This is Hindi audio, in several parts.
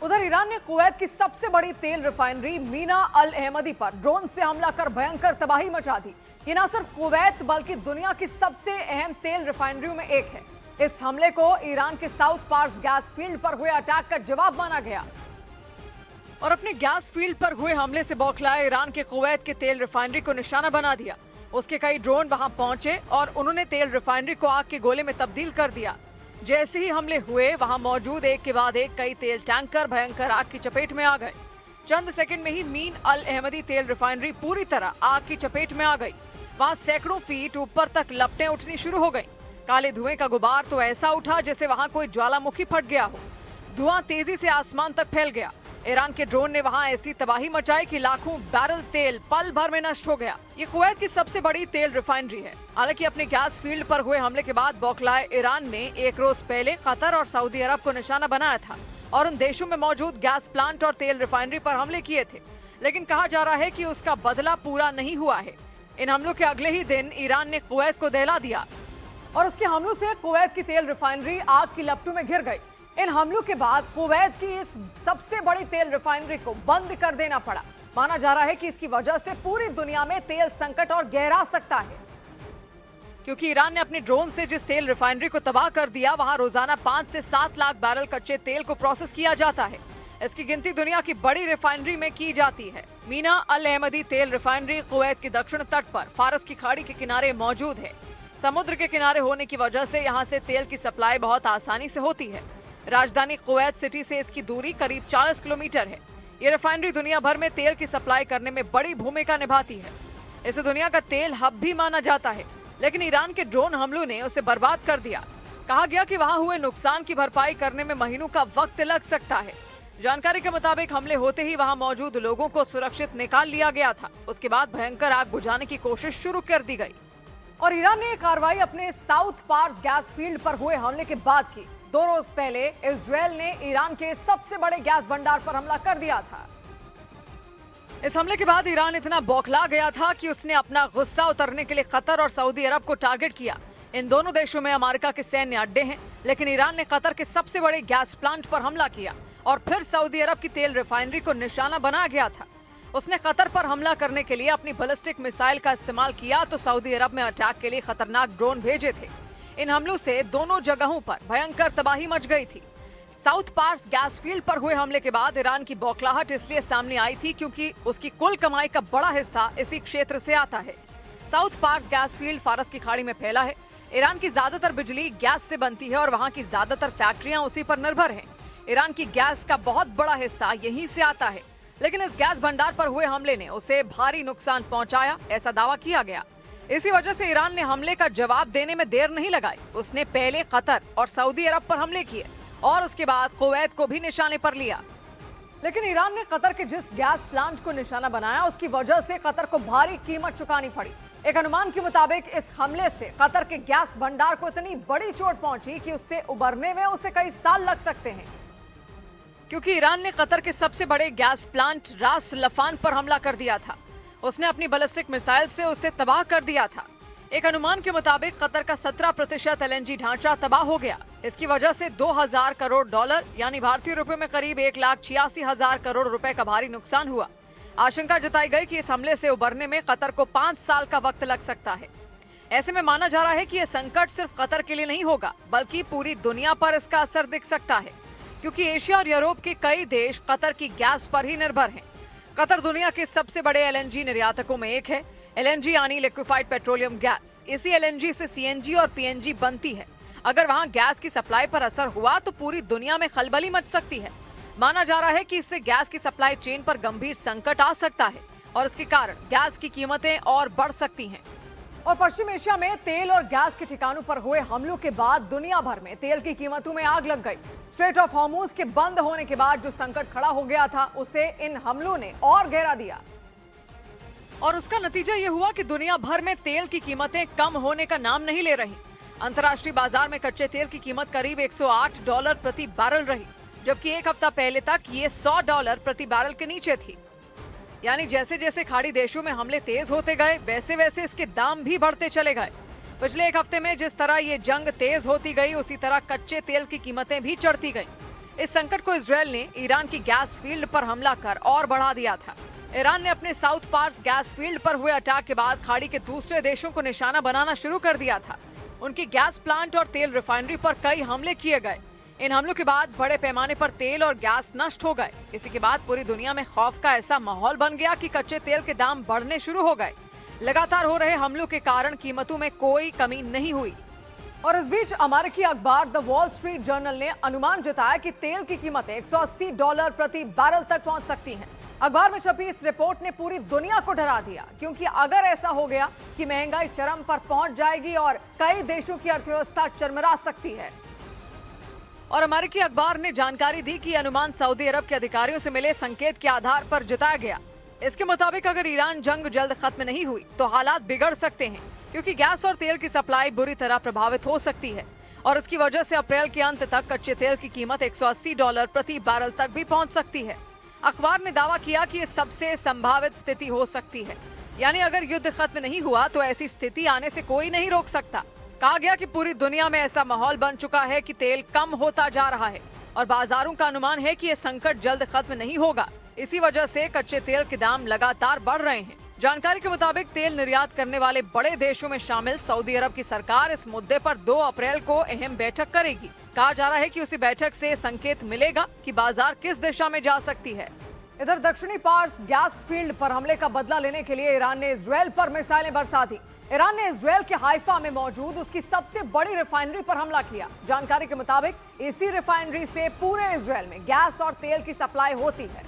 उधर ईरान ने कुवैत की सबसे बड़ी तेल रिफाइनरी मीना अल अहमदी पर ड्रोन से हमला कर भयंकर तबाही मचा दी। ये न सिर्फ कुवैत बल्कि दुनिया की सबसे अहम तेल रिफाइनरियों में एक है। इस हमले को ईरान के साउथ पार्स गैस फील्ड पर हुए अटैक का जवाब माना गया और अपने गैस फील्ड पर हुए हमले से बौखलाए ईरान के कुवैत के तेल रिफाइनरी को निशाना बना दिया। उसके कई ड्रोन वहां पहुंचे और उन्होंने तेल रिफाइनरी को आग के गोले में तब्दील कर दिया। जैसे ही हमले हुए वहां मौजूद एक के बाद एक कई तेल टैंकर भयंकर आग की चपेट में आ गए। चंद सेकंड में ही मीन अल अहमदी तेल रिफाइनरी पूरी तरह आग की चपेट में आ गई। वहां सैकड़ों फीट ऊपर तक लपटें उठनी शुरू हो गईं। काले धुएं का गुबार तो ऐसा उठा जैसे वहां कोई ज्वालामुखी फट गया हो। धुआं तेजी से आसमान तक फैल गया। ईरान के ड्रोन ने वहां ऐसी तबाही मचाई कि लाखों बैरल तेल पल भर में नष्ट हो गया। ये कुवैत की सबसे बड़ी तेल रिफाइनरी है। हालांकि अपने गैस फील्ड पर हुए हमले के बाद बौखलाए ईरान ने एक रोज पहले कतर और सऊदी अरब को निशाना बनाया था और उन देशों में मौजूद गैस प्लांट और तेल रिफाइनरी पर हमले किए थे। लेकिन कहा जा रहा है कि उसका बदला पूरा नहीं हुआ है। इन हमलों के अगले ही दिन ईरान ने कुवैत को दहला दिया और उसके हमलों से कुवैत की तेल रिफाइनरी आग की लपटों में घिर गई। इन हमलों के बाद कुवैत की इस सबसे बड़ी तेल रिफाइनरी को बंद कर देना पड़ा। माना जा रहा है कि इसकी वजह से पूरी दुनिया में तेल संकट और गहरा सकता है, क्योंकि ईरान ने अपने ड्रोन से जिस तेल रिफाइनरी को तबाह कर दिया वहां रोजाना 5 से 7 लाख बैरल कच्चे तेल को प्रोसेस किया जाता है। इसकी गिनती दुनिया की बड़ी रिफाइनरी में की जाती है। मीना अल अहमदी तेल रिफाइनरी कुवैत के दक्षिण तट पर फारस की खाड़ी के किनारे मौजूद है। समुद्र के किनारे होने की वजह से यहाँ से तेल की सप्लाई बहुत आसानी से होती है। राजधानी कुवैत सिटी से इसकी दूरी करीब 40 किलोमीटर है। ये रिफाइनरी दुनिया भर में तेल की सप्लाई करने में बड़ी भूमिका निभाती है। इसे दुनिया का तेल हब भी माना जाता है, लेकिन ईरान के ड्रोन हमलों ने उसे बर्बाद कर दिया। कहा गया कि वहां हुए नुकसान की भरपाई करने में महीनों का वक्त लग सकता है। जानकारी के मुताबिक हमले होते ही वहां मौजूद लोगों को सुरक्षित निकाल लिया गया था। उसके बाद भयंकर आग बुझाने की कोशिश शुरू कर दी गई और ईरान ने कार्रवाई अपने साउथ पार्स गैस फील्ड पर हुए हमले के बाद की। 2 रोज पहले इजरायल ने ईरान के सबसे बड़े गैस भंडार पर हमला कर दिया था। इस हमले के बाद ईरान इतना बौखला गया था कि उसने अपना गुस्सा उतरने के लिए कतर और सऊदी अरब को टारगेट किया। इन दोनों देशों में अमेरिका के सैन्य अड्डे हैं, लेकिन ईरान ने कतर के सबसे बड़े गैस प्लांट पर हमला किया और फिर सऊदी अरब की तेल रिफाइनरी को निशाना बनाया गया था। उसने कतर पर हमला करने के लिए अपनी बैलिस्टिक मिसाइल का इस्तेमाल किया तो सऊदी अरब में अटैक के लिए खतरनाक ड्रोन भेजे थे। इन हमलों से दोनों जगहों पर भयंकर तबाही मच गई थी। साउथ पार्स गैस फील्ड पर हुए हमले के बाद ईरान की बौखलाहट इसलिए सामने आई थी क्योंकि उसकी कुल कमाई का बड़ा हिस्सा इसी क्षेत्र से आता है। साउथ पार्स गैस फील्ड फारस की खाड़ी में फैला है। ईरान की ज्यादातर बिजली गैस से बनती है और वहाँ की ज्यादातर फैक्ट्रियां उसी पर निर्भर हैं। ईरान की गैस का बहुत बड़ा हिस्सा यहीं से आता है, लेकिन इस गैस भंडार पर हुए हमले ने उसे भारी नुकसान पहुंचाया, ऐसा दावा किया गया। इसी वजह से ईरान ने हमले का जवाब देने में देर नहीं लगाई। उसने पहले कतर और सऊदी अरब पर हमले किए और उसके बाद कुवैत को भी निशाने पर लिया। लेकिन ईरान ने कतर के जिस गैस प्लांट को निशाना बनाया उसकी वजह से कतर को भारी कीमत चुकानी पड़ी। एक अनुमान के मुताबिक इस हमले से कतर के गैस भंडार को इतनी बड़ी चोट पहुंची कि उससे उबरने में उसे कई साल लग सकते हैं, क्योंकि ईरान ने कतर के सबसे बड़े गैस प्लांट रास लफान पर हमला कर दिया था। उसने अपनी बैलिस्टिक मिसाइल से उसे तबाह कर दिया था। एक अनुमान के मुताबिक कतर का 17% एलएनजी ढांचा तबाह हो गया। इसकी वजह से 2000 करोड़ डॉलर यानी भारतीय रुपए में करीब 1,86,000 करोड़ रुपए का भारी नुकसान हुआ। आशंका जताई गई कि इस हमले से उबरने में कतर को 5 साल का वक्त लग सकता है। ऐसे में माना जा रहा है कि यह संकट सिर्फ कतर के लिए नहीं होगा, बल्कि पूरी दुनिया पर इसका असर दिख सकता है, क्योंकि एशिया और यूरोप के कई देश कतर की गैस पर ही निर्भर हैं। कतर दुनिया के सबसे बड़े एलएनजी निर्यातकों में एक है। एलएनजी यानी लिक्विफाइड पेट्रोलियम गैस। इसी एलएनजी से सीएनजी और पीएनजी बनती है। अगर वहां गैस की सप्लाई पर असर हुआ तो पूरी दुनिया में खलबली मच सकती है। माना जा रहा है कि इससे गैस की सप्लाई चेन पर गंभीर संकट आ सकता है और इसके कारण गैस की कीमतें और बढ़ सकती हैं। और पश्चिम एशिया में तेल और गैस के ठिकानों पर हुए हमलों के बाद दुनिया भर में तेल की कीमतों में आग लग गई। स्ट्रेट ऑफ हॉर्मुज के बंद होने के बाद जो संकट खड़ा हो गया था उसे इन हमलों ने और गहरा दिया और उसका नतीजा ये हुआ कि दुनिया भर में तेल की कीमतें कम होने का नाम नहीं ले रही। अंतर्राष्ट्रीय बाजार में कच्चे तेल की कीमत करीब $108 प्रति बैरल रही, जबकि एक हफ्ता पहले तक ये $100 प्रति बैरल के नीचे थी। यानी जैसे जैसे खाड़ी देशों में हमले तेज होते गए वैसे वैसे इसके दाम भी बढ़ते चले गए। पिछले एक हफ्ते में जिस तरह ये जंग तेज होती गई उसी तरह कच्चे तेल की कीमतें भी चढ़ती गईं। इस संकट को इजरायल ने ईरान की गैस फील्ड पर हमला कर और बढ़ा दिया था। ईरान ने अपने साउथ पार्स गैस फील्ड पर हुए अटैक के बाद खाड़ी के दूसरे देशों को निशाना बनाना शुरू कर दिया था। उनकी गैस प्लांट और तेल रिफाइनरी पर कई हमले किए गए। इन हमलों के बाद बड़े पैमाने पर तेल और गैस नष्ट हो गए। इसी के बाद पूरी दुनिया में खौफ का ऐसा माहौल बन गया कि कच्चे तेल के दाम बढ़ने शुरू हो गए। लगातार हो रहे हमलों के कारण कीमतों में कोई कमी नहीं हुई। और इस बीच अमेरिकी अखबार द वॉल स्ट्रीट जर्नल ने अनुमान जताया कि तेल की कीमतें $180 प्रति बैरल तक पहुंच सकती हैं। अखबार में छपी इस रिपोर्ट ने पूरी दुनिया को डरा दिया, क्योंकि अगर ऐसा हो गया कि महंगाई चरम पर पहुंच जाएगी और कई देशों की अर्थव्यवस्था चरमरा सकती है। और अमेरिकी अखबार ने जानकारी दी कि अनुमान सऊदी अरब के अधिकारियों से मिले संकेत के आधार पर जताया गया। इसके मुताबिक अगर ईरान जंग जल्द खत्म नहीं हुई तो हालात बिगड़ सकते हैं, क्योंकि गैस और तेल की सप्लाई बुरी तरह प्रभावित हो सकती है और इसकी वजह से अप्रैल के अंत तक कच्चे तेल की कीमत $180 प्रति बैरल तक भी पहुंच सकती है। अखबार ने दावा किया कि ये सबसे संभावित स्थिति हो सकती है, यानी अगर युद्ध खत्म नहीं हुआ तो ऐसी स्थिति आने से कोई नहीं रोक सकता। कहा गया कि पूरी दुनिया में ऐसा माहौल बन चुका है कि तेल कम होता जा रहा है और बाजारों का अनुमान है कि ये संकट जल्द खत्म नहीं होगा। इसी वजह से कच्चे तेल के दाम लगातार बढ़ रहे हैं। जानकारी के मुताबिक तेल निर्यात करने वाले बड़े देशों में शामिल सऊदी अरब की सरकार इस मुद्दे पर 2 अप्रैल को अहम बैठक करेगी। कहा जा रहा है कि उसी बैठक से संकेत मिलेगा कि बाजार किस दिशा में जा सकती है। इधर दक्षिणी पार्स गैस फील्ड पर हमले का बदला लेने के लिए ईरान ने इजरायल पर मिसाइलें बरसा दी। ईरान ने इजरायल के हाइफा में मौजूद उसकी सबसे बड़ी रिफाइनरी पर हमला किया। जानकारी के मुताबिक इसी रिफाइनरी से पूरे इजरायल में गैस और तेल की सप्लाई होती है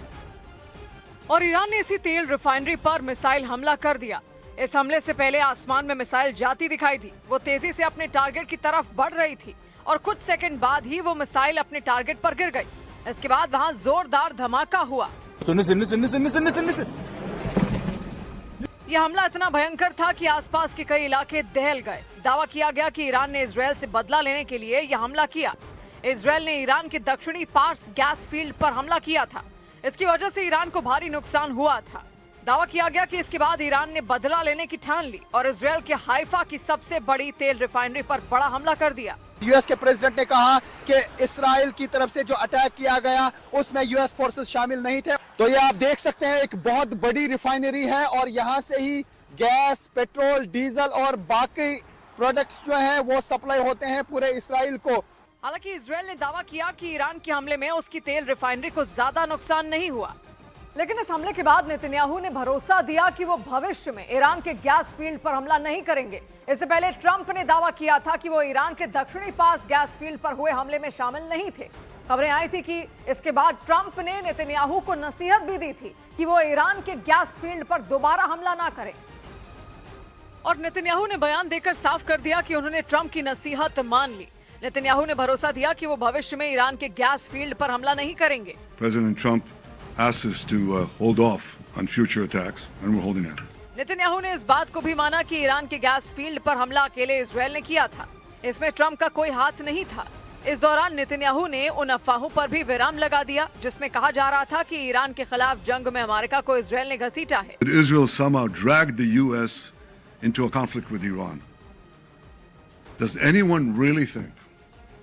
और ईरान ने इसी तेल रिफाइनरी पर मिसाइल हमला कर दिया। इस हमले से पहले आसमान में मिसाइल जाती दिखाई दी। वो तेजी से अपने टारगेट की तरफ बढ़ रही थी और कुछ सेकंड बाद ही वो मिसाइल अपने टारगेट पर गिर गई। इसके बाद वहां जोरदार धमाका हुआ। यह हमला इतना भयंकर था कि आसपास के कई इलाके दहल गए। दावा किया गया कि ईरान ने इजरायल से बदला लेने के लिए यह हमला किया। इजरायल ने ईरान के दक्षिणी पार्स गैस फील्ड पर हमला किया था। इसकी वजह से ईरान को भारी नुकसान हुआ था। दावा किया गया कि इसके बाद ईरान ने बदला लेने की ठान ली और इजरायल के हाइफा की सबसे बड़ी तेल रिफाइनरी पर बड़ा हमला कर दिया। यूएस के प्रेसिडेंट ने कहा कि इस्राइल की तरफ से जो अटैक किया गया उसमें यूएस फोर्सेस शामिल नहीं थे। तो ये आप देख सकते हैं, एक बहुत बड़ी रिफाइनरी है और यहाँ से ही गैस, पेट्रोल, डीजल और बाकी प्रोडक्ट्स जो हैं वो सप्लाई होते हैं पूरे इस्राइल को। हालांकि इजरायल ने दावा किया कि ईरान के हमले में उसकी तेल रिफाइनरी को ज्यादा नुकसान नहीं हुआ, लेकिन इस हमले के बाद नेतन्याहू ने भरोसा दिया कि वो भविष्य में ईरान के गैस फील्ड पर हमला नहीं करेंगे। इससे पहले ट्रंप ने दावा किया था कि वो ईरान के दक्षिणी पास गैस फील्ड पर हुए हमले में शामिल नहीं थे। खबरें आई थी कि इसके बाद ट्रंप ने नेतन्याहू को नसीहत भी दी थी कि वो ईरान के गैस फील्ड पर दोबारा हमला ना करें। और नेतन्याहू ने बयान देकर साफ कर दिया कि उन्होंने ट्रंप की नसीहत मान ली। नेतन्याहू ने भरोसा दिया कि वो भविष्य में ईरान के गैस फील्ड पर हमला नहीं करेंगे। President Trump asked us to hold off on future attacks, and we're holding out. Netanyahu ने इस बात को भी माना कि ईरान के गैस फील्ड पर हमला अकेले इजरायल ने किया था। इसमें ट्रंप का कोई हाथ नहीं था। इस दौरान नेतन्याहू ने उन अफवाहों पर भी विराम लगा दिया जिसमें कहा जा रहा था कि ईरान के खिलाफ जंग में अमेरिका को इजरायल ने घसीटा है। Israel somehow dragged the U.S. into a conflict with Iran. Does anyone really think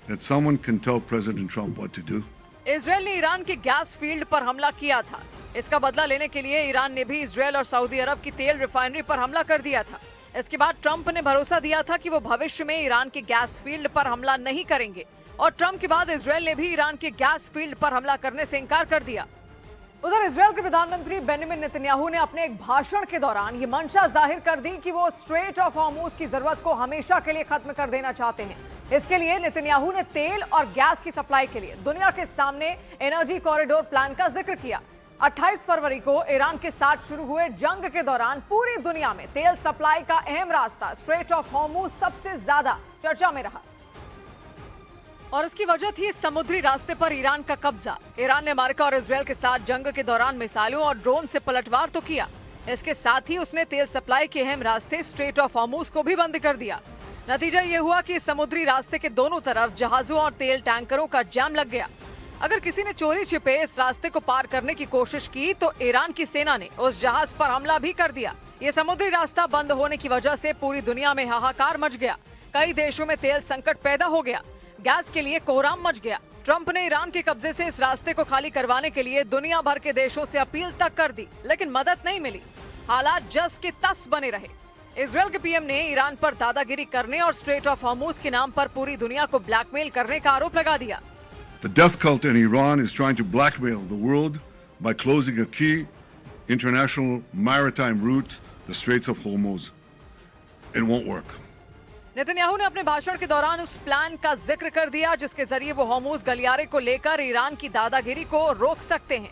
that someone can tell President Trump what to do? Israel ने ईरान के गैस फील्ड पर हमला किया था। इसका बदला लेने के लिए ईरान ने भी इजरायल और सऊदी अरब की तेल रिफाइनरी पर हमला कर दिया था। इसके बाद ट्रंप ने भरोसा दिया था कि वो भविष्य में ईरान के गैस फील्ड पर हमला नहीं करेंगे और ट्रंप के बाद इजरायल ने भी ईरान के गैस फील्ड पर हमला करने से इनकार कर दिया। उधर इजरायल के प्रधानमंत्री बेंजामिन नेतन्याहू ने अपने एक भाषण के दौरान ये मंशा जाहिर कर दी कि वो स्ट्रेट ऑफ हॉर्मुज की जरूरत को हमेशा के लिए खत्म कर देना चाहते हैं। इसके लिए नेतन्याहू ने तेल और गैस की सप्लाई के लिए दुनिया के सामने एनर्जी कॉरिडोर प्लान का जिक्र किया। 28 फरवरी को ईरान के साथ शुरू हुए जंग के दौरान पूरी दुनिया में तेल सप्लाई का अहम रास्ता स्ट्रेट ऑफ हॉर्मुज सबसे ज्यादा चर्चा में रहा और इसकी वजह थी समुद्री रास्ते पर ईरान का कब्जा। ईरान ने अमेरिका और इजरायल के साथ जंग के दौरान मिसाइलों और ड्रोन से पलटवार तो किया, इसके साथ ही उसने तेल सप्लाई के अहम रास्ते स्ट्रेट ऑफ हॉर्मुज को भी बंद कर दिया। नतीजा ये हुआ कि समुद्री रास्ते के दोनों तरफ जहाजों और तेल टैंकरों का जाम लग गया। अगर किसी ने चोरी छिपे इस रास्ते को पार करने की कोशिश की तो ईरान की सेना ने उस जहाज पर हमला भी कर दिया। ये समुद्री रास्ता बंद होने की वजह से पूरी दुनिया में हाहाकार मच गया। कई देशों में तेल संकट पैदा हो गया। गैस के लिए कोहराम मच गया। ट्रंप ने ईरान के कब्जे से इस रास्ते को खाली करवाने के लिए दुनिया भर के देशों से अपील तक कर दी, लेकिन मदद नहीं मिली। हालात जस के तस बने रहे। इजरायल के पीएम ने ईरान पर दादागिरी करने और स्ट्रेट ऑफ हॉर्मुज के नाम पर पूरी दुनिया को ब्लैकमेल करने का आरोप लगा दिया। The death cult in Iran is trying to blackmail the world by closing a key international maritime route, the Straits of Hormuz. It won't work. Netanyahu ने अपने भाषण के दौरान उस प्लान का जिक्र कर दिया जिसके जरिए वो हॉर्मुज गलियारे को लेकर ईरान की दादागिरी को रोक सकते हैं।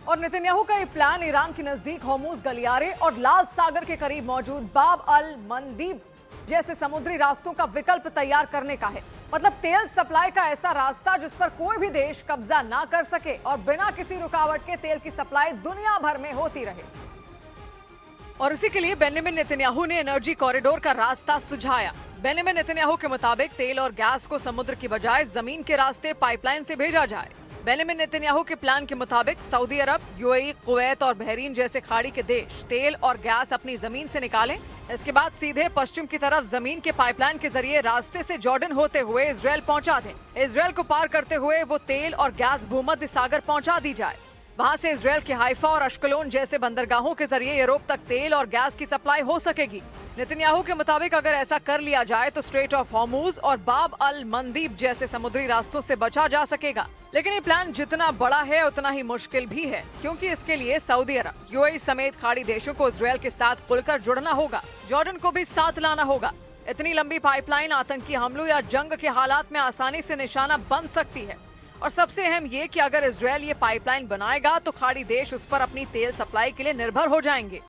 और नेतन्याहू का ये प्लान ईरान के नजदीक हॉर्मुज गलियारे और लाल सागर के करीब मौजूद बाब अल मंदीब जैसे समुद्री रास्तों का विकल्प तैयार करने का है। मतलब तेल सप्लाई का ऐसा रास्ता जिस पर कोई भी देश कब्जा ना कर सके और बिना किसी रुकावट के तेल की सप्लाई दुनिया भर में होती रहे। और इसी के लिए बेंजामिन नेतन्याहू ने एनर्जी कॉरिडोर का रास्ता सुझाया। बेंजामिन नेतन्याहू के मुताबिक तेल और गैस को समुद्र की बजाय जमीन के रास्ते पाइपलाइन से भेजा जाए। बेंजामिन नेतन्याहू के प्लान के मुताबिक सऊदी अरब, यूएई, कुवैत और बहरीन जैसे खाड़ी के देश तेल और गैस अपनी जमीन से निकालें। इसके बाद सीधे पश्चिम की तरफ जमीन के पाइपलाइन के जरिए रास्ते से जॉर्डन होते हुए इजरायल पहुंचा दें। इजरायल को पार करते हुए वो तेल और गैस भूमध्य सागर पहुंचा दी जाए। वहां से इजरायल के हाइफा और अश्कलोन जैसे बंदरगाहों के जरिए यूरोप तक तेल और गैस की सप्लाई हो सकेगी। नेतन्याहू के मुताबिक अगर ऐसा कर लिया जाए तो स्ट्रेट ऑफ हॉर्मुज और बाब अल मंदीब जैसे समुद्री रास्तों से बचा जा सकेगा। लेकिन ये प्लान जितना बड़ा है उतना ही मुश्किल भी है, क्योंकि इसके लिए सऊदी अरब, यूएई समेत खाड़ी देशों को इजरायल के साथ खुलकर जुड़ना होगा। जॉर्डन को भी साथ लाना होगा। इतनी लंबी पाइपलाइन आतंकी हमलों या जंग के हालात में आसानी से निशाना बन सकती है। और सबसे अहम ये कि अगर इजरायल ये पाइपलाइन बनाएगा तो खाड़ी देश उस पर अपनी तेल सप्लाई के लिए निर्भर हो जाएंगे।